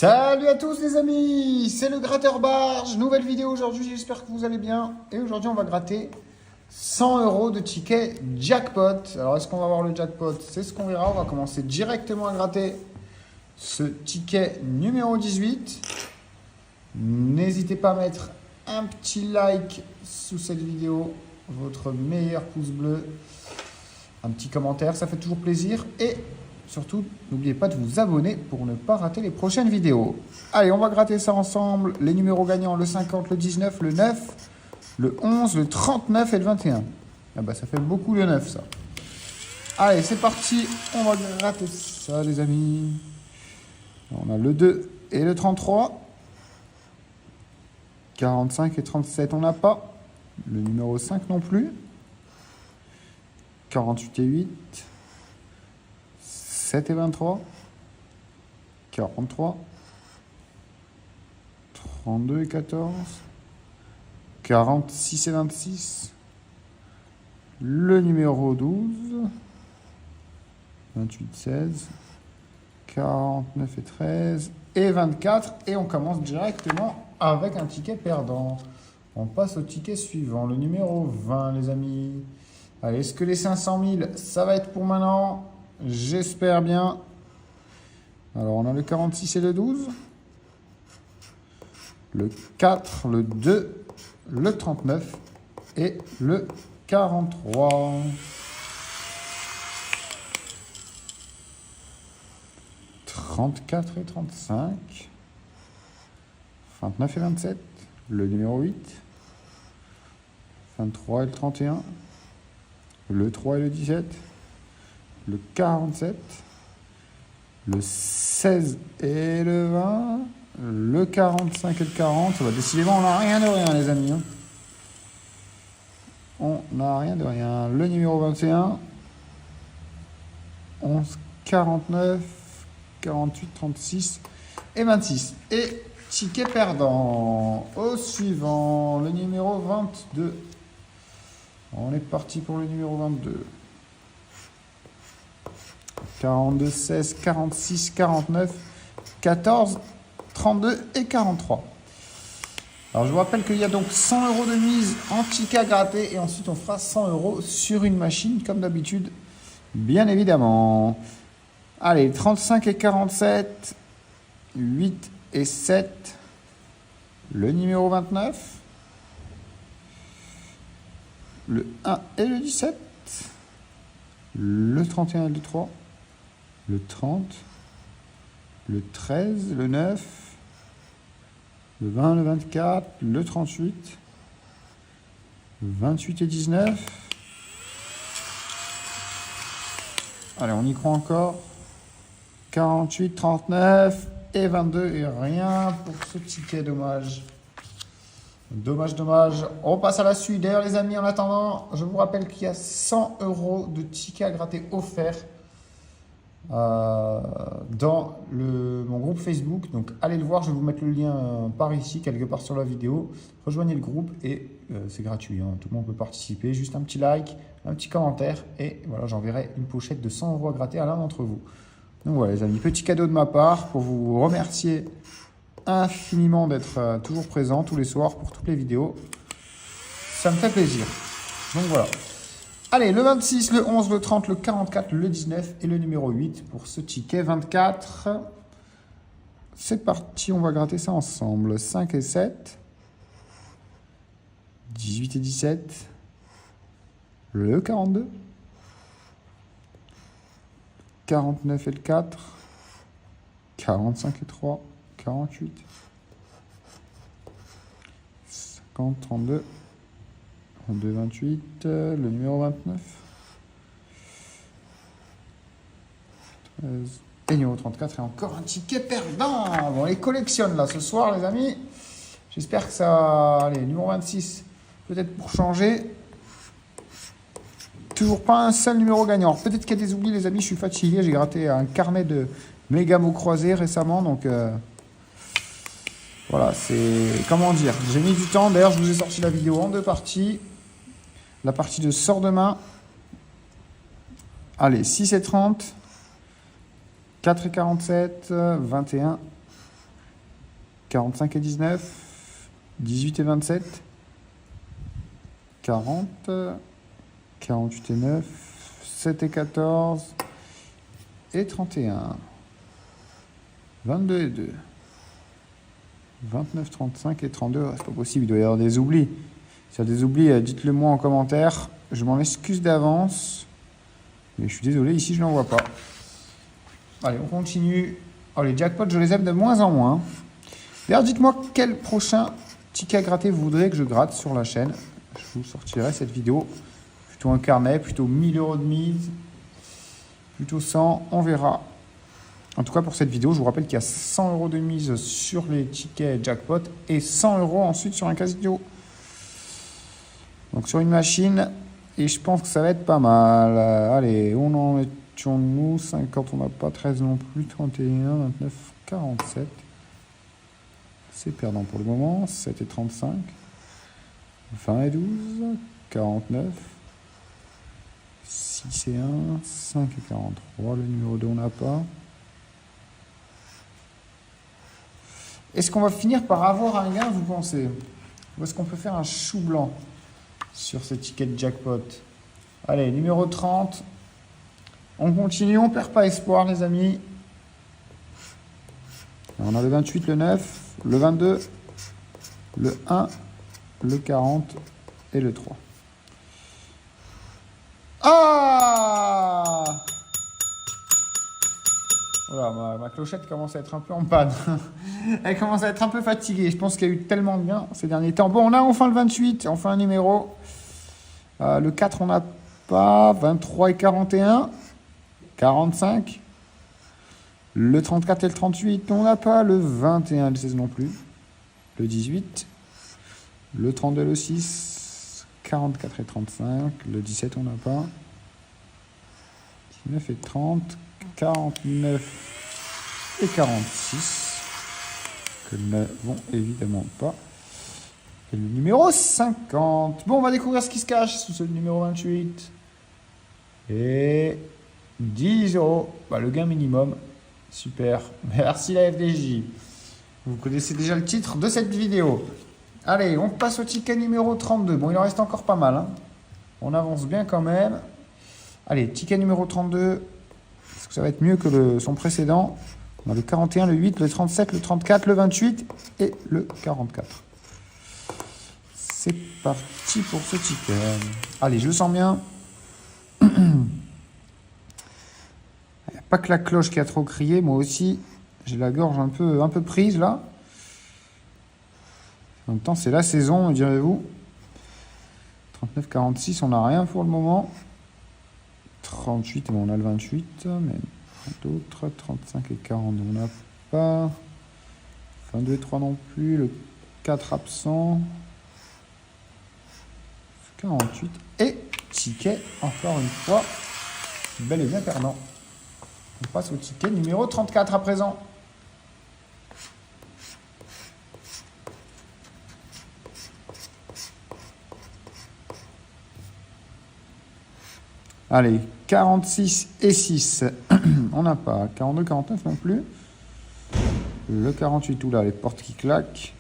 Salut à tous les amis, c'est le gratteur barge, nouvelle vidéo aujourd'hui, j'espère que vous allez bien. Et aujourd'hui on va gratter 100 € de ticket jackpot. Alors est-ce qu'on va avoir le jackpot? C'est ce qu'on verra, on va commencer directement à gratter ce ticket numéro 18. N'hésitez pas à mettre un petit like sous cette vidéo, votre meilleur pouce bleu, un petit commentaire, ça fait toujours plaisir. Et surtout, n'oubliez pas de vous abonner pour ne pas rater les prochaines vidéos. Allez, on va gratter ça ensemble. Les numéros gagnants, le 50, le 19, le 9, le 11, le 39 et le 21. Ah bah, ça fait beaucoup le 9, ça. Allez, c'est parti. On va gratter ça, les amis. On a le 2 et le 33. 45 et 37, on n'a pas. Le numéro 5 non plus. 48 et 8. 7 et 23, 43, 32 et 14, 46 et 26, le numéro 12, 28, 16, 49 et 13 et 24. Et on commence directement avec un ticket perdant. On passe au ticket suivant, le numéro 20, les amis. Allez, est-ce que les 500 000, ça va être pour maintenant ? J'espère bien. Alors, on a le 46 et le 12. Le 4, le 2, le 39 et le 43. 34 et 35. 29 et 27. Le numéro 8. 23 et le 31. Le 3 et le 17. Le 47, le 16 et le 20, le 45 et le 40. Bah, décidément, on n'a rien de rien, les amis. On n'a rien de rien. Le numéro 21, 11, 49, 48, 36 et 26. Et ticket perdant. Au suivant, le numéro 22. On est parti pour le numéro 22. 42, 16, 46, 49, 14, 32 et 43. Alors je vous rappelle qu'il y a donc 100 € de mise en ticket à gratter et ensuite on fera 100 € sur une machine comme d'habitude, bien évidemment. Allez, 35 et 47, 8 et 7, le numéro 29, le 1 et le 17, le 31 et le 3, le 30, le 13, le 9, le 20, le 24, le 38, 28 et 19. Allez, on y croit encore. 48, 39 et 22 et rien pour ce ticket, dommage. Dommage, dommage. On passe à la suite. D'ailleurs, les amis, en attendant, je vous rappelle qu'il y a 100 € de tickets à gratter offerts dans mon groupe Facebook. Donc, allez le voir. Je vais vous mettre le lien par ici, quelque part sur la vidéo. Rejoignez le groupe et c'est gratuit. Tout le monde peut participer. Juste un petit like, un petit commentaire et voilà, j'enverrai une pochette de 100 € à gratter à l'un d'entre vous. Donc voilà, les amis, petit cadeau de ma part pour vous remercier infiniment d'être toujours présent tous les soirs pour toutes les vidéos. Ça me fait plaisir. Donc voilà. Allez, le 26, le 11, le 30, le 44, le 19 et le numéro 8 pour ce ticket 24. C'est parti, on va gratter ça ensemble. 5 et 7. 18 et 17. Le 42. 49 et le 4. 45 et 3. 48, 50, 32, 32, 28, le numéro 29, 13, et le numéro 34, et encore un ticket perdant. Bon, on les collectionne là ce soir, les amis. J'espère que ça... Allez, numéro 26, peut-être pour changer. Toujours pas un seul numéro gagnant. Peut-être qu'il y a des oublis, les amis, je suis fatigué. J'ai gratté un carnet de méga mots croisés récemment, donc... Voilà, c'est... Comment dire? J'ai mis du temps. D'ailleurs, je vous ai sorti la vidéo en deux parties. La partie de sort de main. Allez, 6 et 30. 4 et 47. 21. 45 et 19. 18 et 27. 40. 48 et 9. 7 et 14. Et 31. 22 et 2. 29, 35 et 32. C'est pas possible, il doit y avoir des oublis. S'il y a des oublis, dites-le moi en commentaire. Je m'en excuse d'avance. Mais je suis désolé, ici je n'en vois pas. Allez, on continue. Oh, les jackpots, je les aime de moins en moins. D'ailleurs, dites-moi quel prochain ticket à gratter vous voudrez que je gratte sur la chaîne. Je vous sortirai cette vidéo. Plutôt un carnet, plutôt 1000 € de mise. Plutôt 100, on verra. En tout cas, pour cette vidéo, je vous rappelle qu'il y a 100 € de mise sur les tickets jackpot et 100 € ensuite sur un casino. Donc sur une machine, et je pense que ça va être pas mal. Allez, on en mettions-nous 50, on n'a pas 13 non plus, 31, 29, 47. C'est perdant pour le moment, 7 et 35. 20 et 12, 49. 6 et 1, 5 et 43. Le numéro 2, on n'a pas. Est-ce qu'on va finir par avoir un gain, vous pensez? Ou est-ce qu'on peut faire un chou blanc sur ce ticket de jackpot? Allez, numéro 30. On continue, on ne perd pas espoir, les amis. On a le 28, le 9, le 22, le 1, le 40 et le 3. Ah! Voilà, ma clochette commence à être un peu en panne. Elle commence à être un peu fatiguée. Je pense qu'il y a eu tellement de gains ces derniers temps. Bon, on a enfin le 28, enfin un numéro. Le 4, on n'a pas. 23 et 41. 45. Le 34 et le 38, on n'a pas. Le 21 et le 16 non plus. Le 18. Le 32 et le 6. 44 et 35. Le 17, on n'a pas. 19 et 30. 49 et 46. Que nous n'avons évidemment pas. Et le numéro 50. Bon, on va découvrir ce qui se cache sous ce numéro 28. Et 10 €. Bah, le gain minimum. Super. Merci la FDJ. Vous connaissez déjà le titre de cette vidéo. Allez, on passe au ticket numéro 32. Bon, il en reste encore pas mal, hein. On avance bien quand même. Allez, ticket numéro 32. Est-ce que ça va être mieux que son précédent? On a le 41, le 8, le 37, le 34, le 28 et le 44. C'est parti pour ce ticket. Allez, je le sens bien. Il n'y a pas que la cloche qui a trop crié. Moi aussi, j'ai la gorge un peu prise là. En même temps, c'est la saison, direz-vous. 39, 46, on n'a rien pour le moment. 38, bon, on a le 28, mais d'autres. 35 et 40, on n'a pas. 22 et 3 non plus. Le 4 absent. 48 et ticket, encore une fois, bel et bien perdant. On passe au ticket numéro 34 à présent. Allez, 46 et 6, on n'a pas. 42, 49 non plus. Le 48, oula, les portes qui claquent.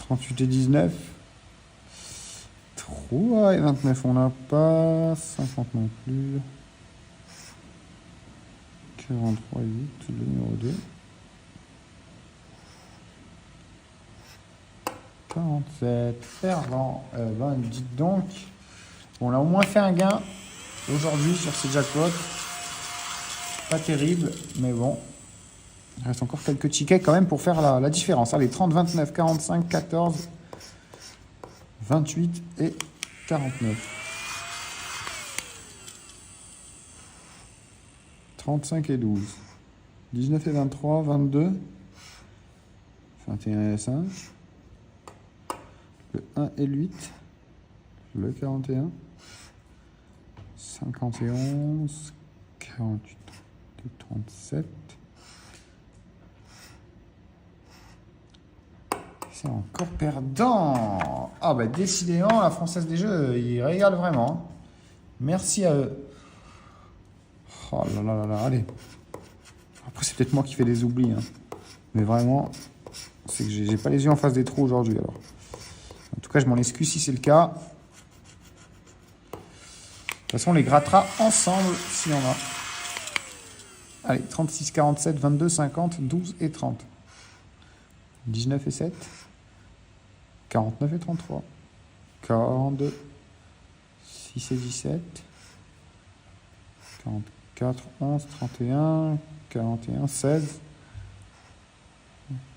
38 et 19. 3 et 29, on n'a pas. 50 non plus. 43 et 8, le numéro 2. 47, perdant. Dites donc. Bon, on a au moins fait un gain aujourd'hui sur ces jackpots. Pas terrible, mais bon. Il reste encore quelques tickets quand même pour faire la différence. Allez, 30, 29, 45, 14, 28 et 49. 35 et 12. 19 et 23, 22. 21 et 5. Le 1 et le 8. Le 41. 51, 48, 37. C'est encore perdant. Ah bah décidément, la Française des Jeux, ils régalent vraiment. Merci à eux. Oh là là là là, allez. Après, c'est peut-être moi qui fais des oublis, hein. Mais vraiment, C'est que j'ai pas les yeux en face des trous aujourd'hui, alors. En tout cas, je m'en excuse si c'est le cas. De toute façon, on les grattera ensemble s'il y en a. Allez, 36, 47, 22, 50, 12 et 30. 19 et 7. 49 et 33. 42. 6 et 17. 44, 11, 31. 41, 16.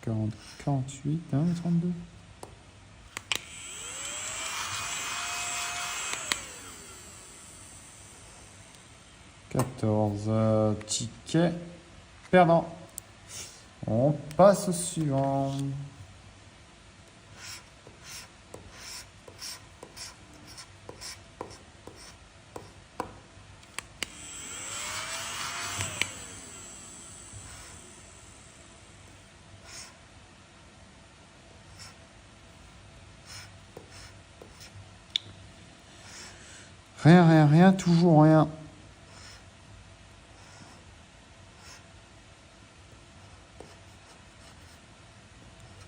40, 48, 1 et 32. Tickets perdant. On passe au suivant. Rien, toujours rien.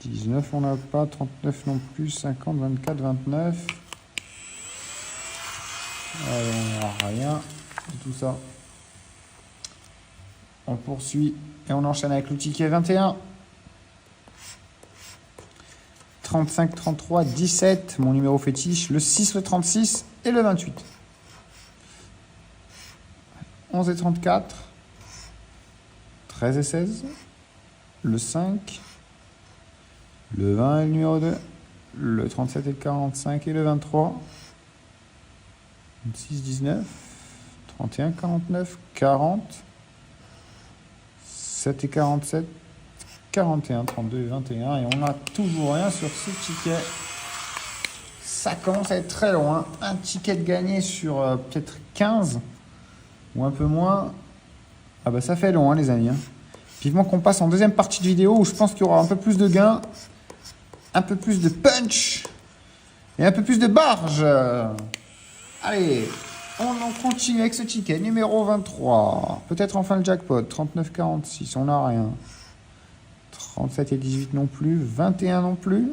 19, on n'a pas. 39 non plus. 50, 24, 29. Allez, on n'a rien de tout ça. On poursuit et on enchaîne avec le ticket 21. 35, 33, 17. Mon numéro fétiche. Le 6, le 36 et le 28. 11 et 34. 13 et 16. Le 5. Le 20 est le numéro 2. Le 37 et le 45 et le 23. 26, 19. 31, 49, 40. 7 et 47. 41, 32 et 21. Et on n'a toujours rien sur ce ticket. Ça commence à être très loin. Un ticket de gagné sur peut-être 15 ou un peu moins. Ah bah ça fait long, hein, les amis. Vivement qu'on passe en deuxième partie de vidéo où je pense qu'il y aura un peu plus de gains, un peu plus de punch et un peu plus de barge. Allez, on continue avec ce ticket. Numéro 23. Peut-être enfin le jackpot. 39, 46. On n'a rien. 37 et 18 non plus. 21 non plus.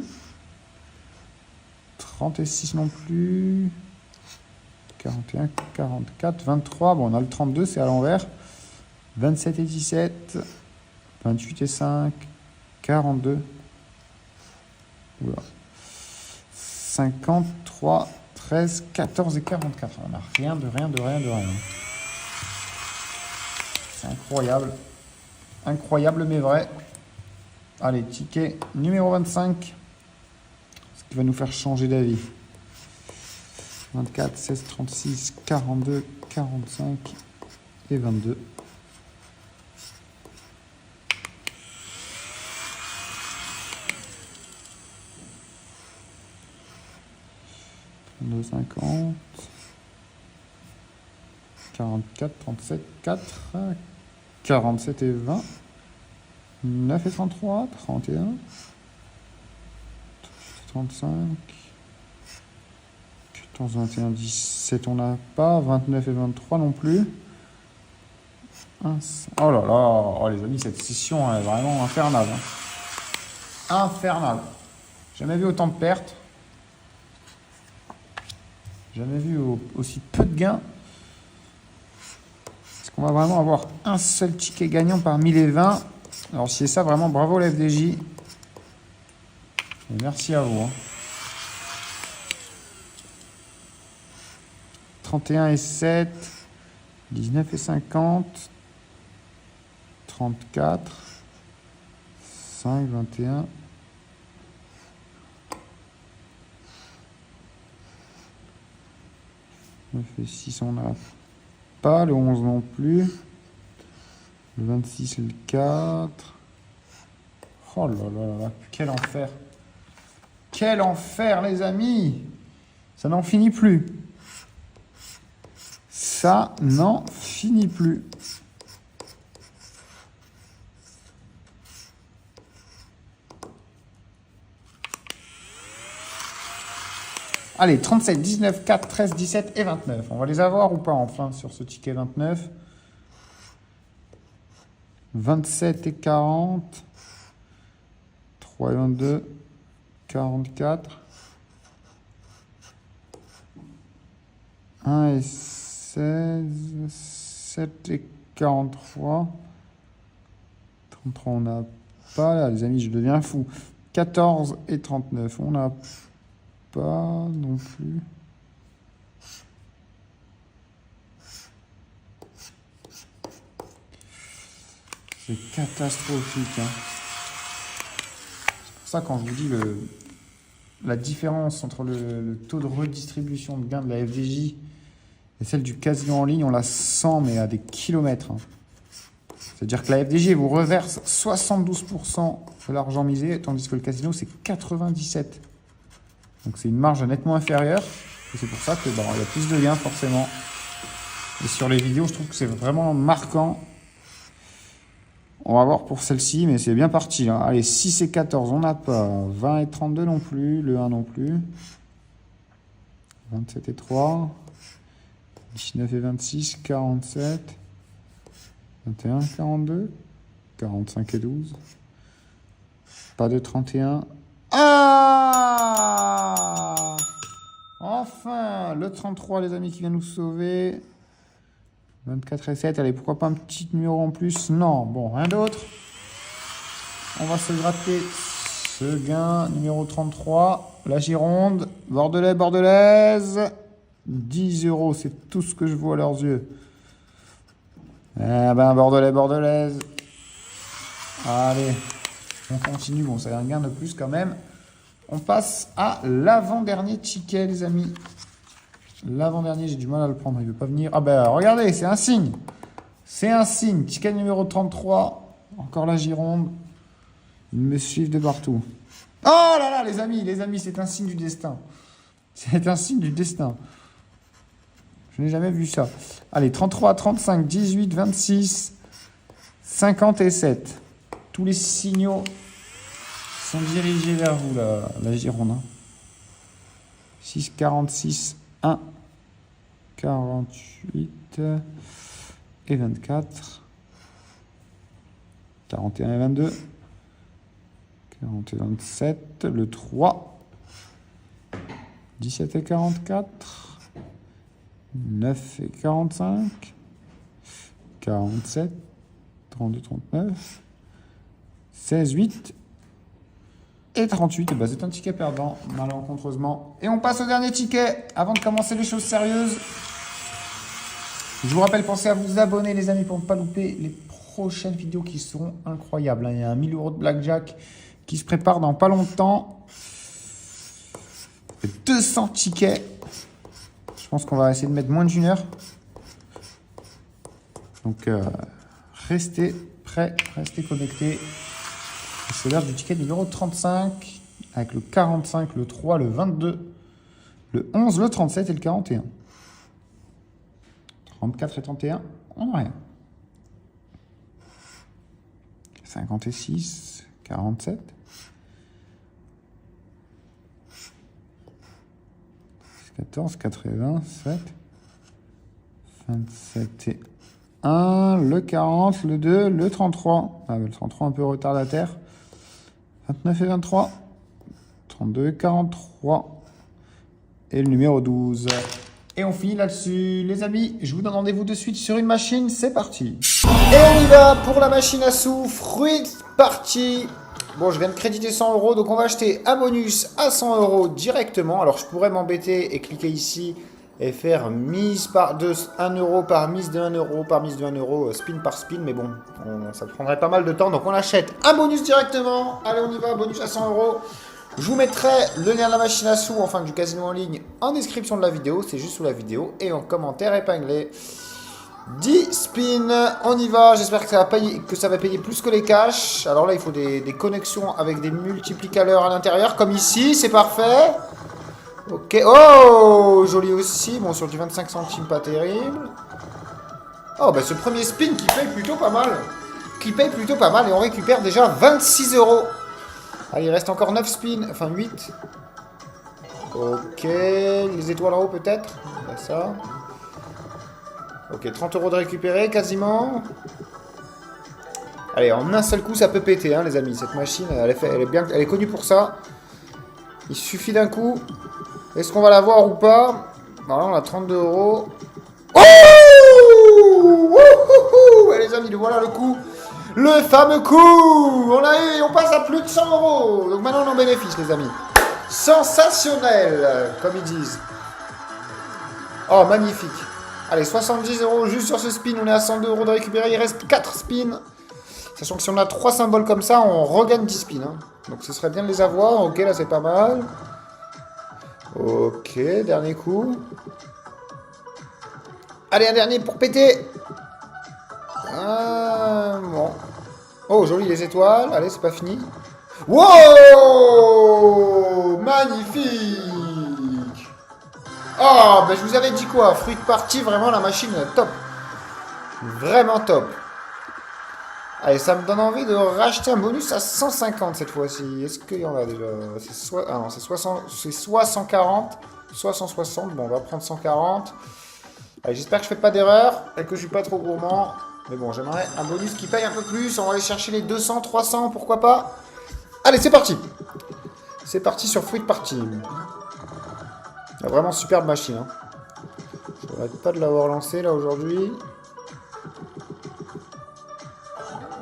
36 non plus. 41, 44, 23. Bon, on a le 32, c'est à l'envers. 27 et 17. 28 et 5. 42. Oula. 53, 13, 14 et 44. On n'a rien de rien. C'est incroyable. Incroyable mais vrai. Allez, ticket numéro 25. Ce qui va nous faire changer d'avis. 24, 16, 36, 42, 45 et 22. De 50, 44, 37, 4, 47 et 20, 9 et 33, 31, 35, 14, 21, 17, on n'a pas, 29 et 23 non plus. Oh là là, oh les amis, cette session est vraiment infernale. Infernale. Jamais vu autant de pertes. Jamais vu aussi peu de gains. Est-ce qu'on va vraiment avoir un seul ticket gagnant parmi les 20? Alors si c'est ça, vraiment bravo la FDJ. Et merci à vous. 31 et 7. 19 et 50. 34. 5, 21. 9 et 6, on n'a pas. Le 11 non plus. Le 26, le 4. Oh là là là, quel enfer. Quel enfer, les amis. Ça n'en finit plus. Ça n'en finit plus. Allez, 37, 19, 4, 13, 17 et 29. On va les avoir ou pas enfin sur ce ticket 29. 27 et 40. 3 et 22. 44. 1 et 16. 7 et 43. 33, on n'a pas. Là, les amis, je deviens fou. 14 et 39, on n'a pas non plus. C'est catastrophique. Hein. C'est pour ça, quand je vous dis la différence entre le taux de redistribution de gains de la FDJ et celle du casino en ligne, on la sent, mais à des kilomètres. Hein. C'est-à-dire que la FDJ vous reverse 72% de l'argent misé, tandis que le casino, c'est 97%. Donc c'est une marge nettement inférieure. Et c'est pour ça que il y a plus de gains, forcément. Et sur les vidéos, je trouve que c'est vraiment marquant. On va voir pour celle-ci, mais c'est bien parti. Hein. Allez, 6 et 14, on n'a pas. 20 et 32 non plus. Le 1 non plus. 27 et 3. 19 et 26. 47. 21, 42. 45 et 12. Pas de 31. Ah! Enfin, le 33, les amis, qui vient nous sauver. 24 et 7. Allez, pourquoi pas un petit numéro en plus? Non, bon, rien d'autre. On va se gratter ce gain. Numéro 33. La Gironde. Bordelais, Bordelaise. 10 €, c'est tout ce que je vois à leurs yeux. Eh ben, Bordelais, Bordelaise. Allez, on continue. Bon, ça a un gain de plus quand même. On passe à l'avant-dernier ticket, les amis. L'avant-dernier, j'ai du mal à le prendre. Il ne veut pas venir. Ah ben, regardez, c'est un signe. C'est un signe. Ticket numéro 33. Encore la Gironde. Ils me suivent de partout. Oh là là, les amis, c'est un signe du destin. C'est un signe du destin. Je n'ai jamais vu ça. Allez, 33, 35, 18, 26, 57. Tous les signaux sont dirigés vers vous, la Gironde. 6, 46, 1, 48 et 24. 41 et 22. 40 et 27. Le 3. 17 et 44. 9 et 45, 47, 32, 39, 16, 8 et 38. Et ben c'est un ticket perdant, malencontreusement. Et on passe au dernier ticket avant de commencer les choses sérieuses. Je vous rappelle, pensez à vous abonner, les amis, pour ne pas louper les prochaines vidéos qui seront incroyables. Il y a un 1000 € de blackjack qui se prépare dans pas longtemps. 200 tickets. Je pense qu'on va essayer de mettre moins d'une heure. Donc, restez prêts, restez connectés. C'est l'heure du ticket numéro 35, avec le 45, le 3, le 22, le 11, le 37 et le 41. 34 et 31, on n'a rien. 56, 47. 14, 87, 27 et 1, le 40, le 2, le 33. Ah, le 33 un peu retardataire. 29 et 23, 32 et 43. Et le numéro 12. Et on finit là-dessus. Les amis, je vous donne rendez-vous de suite sur une machine. C'est parti. Et on y va pour la machine à sous. Fruit parti. Bon, je viens de créditer 100 €, donc on va acheter un bonus à 100 € directement. Alors, je pourrais m'embêter et cliquer ici et faire mise par 1 € par mise de 1 € par mise de 1 €, spin par spin. Mais bon, ça prendrait pas mal de temps, donc on achète un bonus directement. Allez, on y va, bonus à 100 €. Je vous mettrai le lien de la machine à sous, enfin du casino en ligne, en description de la vidéo. C'est juste sous la vidéo et en commentaire épinglé. 10 spins, on y va. J'espère que ça va payer plus que les cash. Alors là, il faut des connexions avec des multiplicateurs à l'intérieur, comme ici, c'est parfait. Ok, oh, joli aussi. Bon, sur du 25 centimes, pas terrible. Oh, bah ce premier spin qui paye plutôt pas mal. Et on récupère déjà 26 €. Allez, il reste encore 9 spins, enfin 8. Ok, les étoiles en haut peut-être. Là, ça. Ok, 30 € de récupérer quasiment. Allez, en un seul coup, ça peut péter, hein, les amis. Cette machine, elle est connue pour ça. Il suffit d'un coup. Est-ce qu'on va la voir ou pas? Voilà, on a 32 euros. Oh, wouhou, les amis, voilà le coup. Le fameux coup. On a eu, on passe à plus de 100 euros. Donc maintenant, on est en bénéfice, les amis. Sensationnel, comme ils disent. Oh, magnifique. Allez, 70 euros juste sur ce spin. On est à 102 euros de récupérer. Il reste 4 spins. Sachant que si on a 3 symboles comme ça, on regagne 10 spins. Hein. Donc ce serait bien de les avoir. Ok, là c'est pas mal. Ok, dernier coup. Allez, un dernier pour péter. Bon. Oh, joli les étoiles. Allez, c'est pas fini. Wow, magnifique. Oh, ben je vous avais dit quoi. Fruit de partie, vraiment la machine top. Vraiment top. Allez, ça me donne envie de racheter un bonus à 150 cette fois-ci. Est-ce qu'il y en a déjà? C'est soit... Ah non, c'est soit 140, soit 160. Bon, on va prendre 140. Allez, j'espère que je fais pas d'erreur et que je suis pas trop gourmand. Mais bon, j'aimerais un bonus qui paye un peu plus. On va aller chercher les 200, 300, pourquoi pas. Allez, c'est parti. C'est parti sur Fruit Party. Vraiment superbe machine. Hein. Je n'arrête pas de l'avoir lancé là aujourd'hui.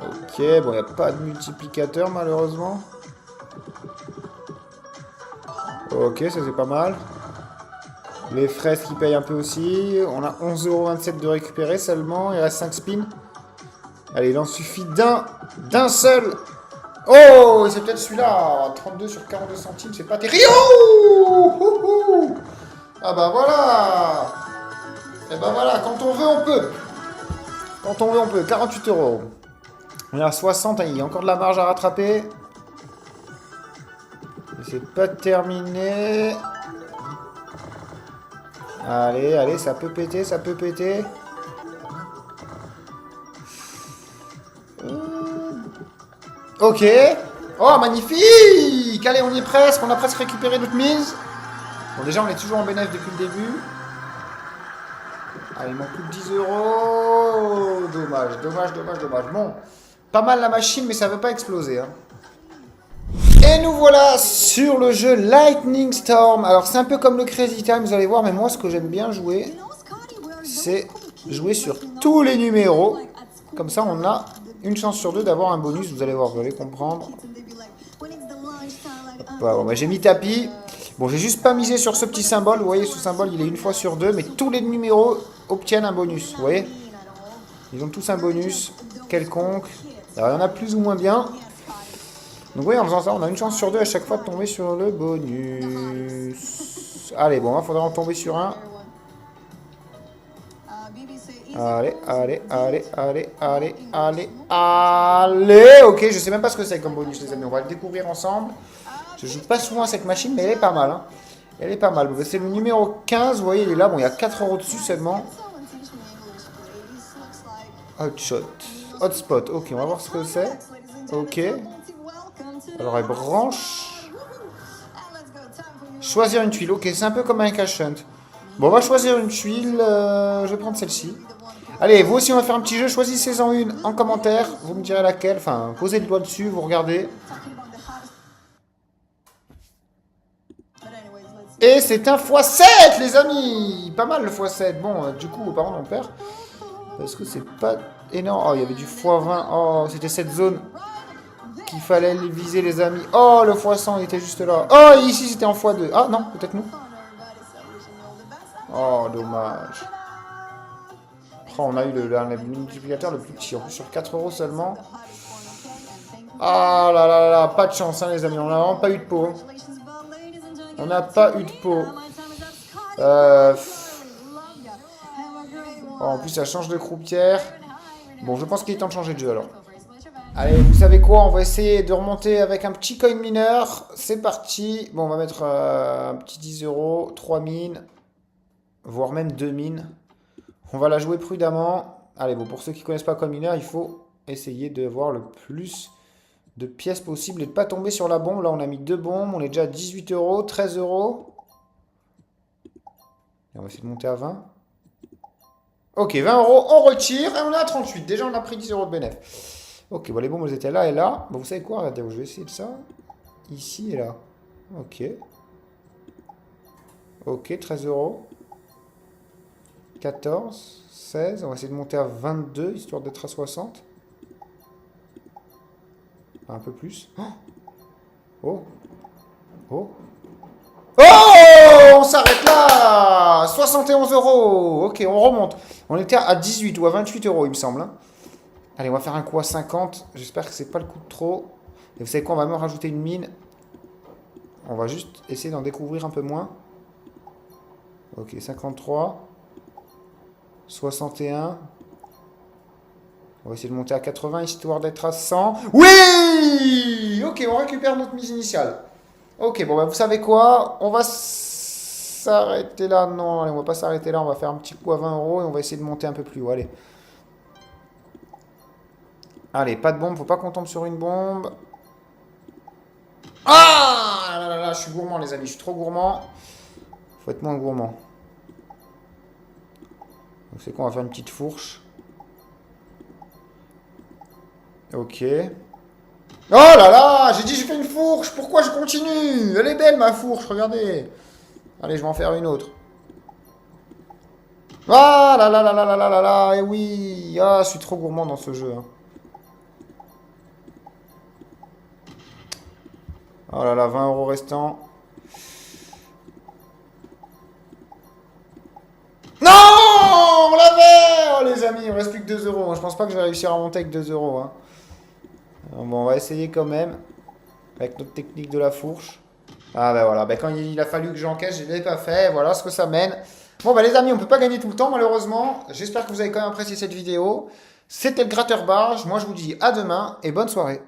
Ok, bon, il n'y a pas de multiplicateur malheureusement. Ok, ça c'est pas mal. Les fraises qui payent un peu aussi. On a 11,27 € de récupérer seulement. Il reste 5 spins. Allez, il en suffit d'un seul. Oh, c'est peut-être celui-là. 32 sur 42 centimes, c'est pas terrible. Ah bah voilà. Et bah voilà, quand on veut, on peut. Quand on veut, on peut. 48 €. On est à 60, il y a encore de la marge à rattraper. Et c'est pas terminé. Allez, allez, ça peut péter, ça peut péter. Ok. Oh, magnifique. Allez, on y est presque. On a presque récupéré notre mise. Bon, déjà, on est toujours en bénéfice depuis le début. Allez, il manque plus de 10 €. Dommage, dommage, dommage, dommage. Bon, pas mal la machine, mais ça ne veut pas exploser. Hein. Et nous voilà sur le jeu Lightning Storm. Alors, c'est un peu comme le Crazy Time, vous allez voir. Mais moi, ce que j'aime bien jouer, c'est jouer sur tous les numéros. Comme ça, on a une chance sur deux d'avoir un bonus. Vous allez voir, vous allez comprendre. Bon, bah, j'ai mis tapis. Bon, j'ai juste pas misé sur ce petit symbole. Vous voyez, ce symbole, il est une fois sur deux. Mais tous les numéros obtiennent un bonus. Vous voyez? Ils ont tous un bonus quelconque. Alors, il y en a plus ou moins bien. Donc, oui, en faisant ça, on a une chance sur deux à chaque fois de tomber sur le bonus. Allez, bon, il faudra en tomber sur un. Allez, allez, allez, allez, allez, allez, allez. Ok, je sais même pas ce que c'est comme bonus, les amis. On va le découvrir ensemble. Je joue pas souvent à cette machine, mais elle est pas mal. Hein. Elle est pas mal. C'est le numéro 15, vous voyez, il est là. Bon, il y a 4 € dessus seulement. Hotshot. Hotspot. Ok, on va voir ce que c'est. Ok. Alors, elle branche. Choisir une tuile. Ok, c'est un peu comme un cash hunt. Bon, on va choisir une tuile. Je vais prendre celle-ci. Allez, vous aussi, on va faire un petit jeu. Choisissez-en une en commentaire. Vous me direz laquelle. Enfin, posez le doigt dessus, vous regardez. Et c'est un x7, les amis. Pas mal le x7. Bon, du coup, par contre, on perd. Parce que c'est pas énorme. Oh, il y avait du x20. Oh, c'était cette zone qu'il fallait viser, les amis. Oh, le x100, il était juste là. Oh, ici, c'était en x2. Ah, non, peut-être nous. Oh, dommage. Oh, on a eu le multiplicateur le plus petit. En plus, sur 4 € seulement. Ah là là là, pas de chance, hein, les amis. On n'a vraiment pas eu de pot. Hein. On n'a pas eu de pot. Oh, en plus, ça change de croupière. Bon, je pense qu'il est temps de changer de jeu, alors. Allez, vous savez quoi? On va essayer de remonter avec un petit coin mineur. C'est parti. Bon, on va mettre un petit 10 €, 3 mines, voire même 2 mines. On va la jouer prudemment. Allez, bon, pour ceux qui ne connaissent pas coin mineur, il faut essayer de voir le plus de pièces possible et de ne pas tomber sur la bombe. Là, on a mis 2 bombes. On est déjà à 18 €, 13 €. Et on va essayer de monter à 20. Ok, 20 €, on retire et on est à 38. Déjà, on a pris 10 € de bénéfice. Ok, bon, les bombes, elles étaient là et là. Bon, vous savez quoi? Regardez, je vais essayer de ça. Ici et là. Ok. Ok, 13 euros. 14, 16. On va essayer de monter à 22, histoire d'être à 60. Un peu plus. Oh. Oh. Oh! On s'arrête là! 71 euros. Ok, on remonte. On était à 18 ou à 28 euros, il me semble, hein. Allez, on va faire un coup à 50. J'espère que c'est pas le coup de trop. Et vous savez quoi? On va même rajouter une mine. On va juste essayer d'en découvrir un peu moins. Ok, 53. 61. On va essayer de monter à 80, histoire d'être à 100. Oui! Ok, on récupère notre mise initiale. Ok, bon, bah, vous savez quoi? On va s'arrêter là. Non, allez, on va pas s'arrêter là. On va faire un petit coup à 20 euros et on va essayer de monter un peu plus haut. Allez. Allez, pas de bombe. Faut pas qu'on tombe sur une bombe. Ah là là là, je suis gourmand, les amis. Je suis trop gourmand. Faut être moins gourmand. Donc, c'est quoi? On va faire une petite fourche. Ok. Oh là là, j'ai dit je fais une fourche. Pourquoi je continue? Elle est belle ma fourche, regardez. Allez, je vais en faire une autre. Ah là là là là là là là là. Et oui. Ah, je suis trop gourmand dans ce jeu, hein. Oh là là, 20 euros restants. Non! On l'avait! Oh les amis, il me reste plus que 2 euros. Je pense pas que je vais réussir à monter avec 2 euros, hein. Bon, on va essayer quand même. Avec notre technique de la fourche. Ah ben voilà, ben quand il a fallu que j'encaisse, je ne l'ai pas fait. Voilà ce que ça mène. Bon ben les amis, on ne peut pas gagner tout le temps malheureusement. J'espère que vous avez quand même apprécié cette vidéo. C'était le Gratteur Barge. Moi je vous dis à demain et bonne soirée.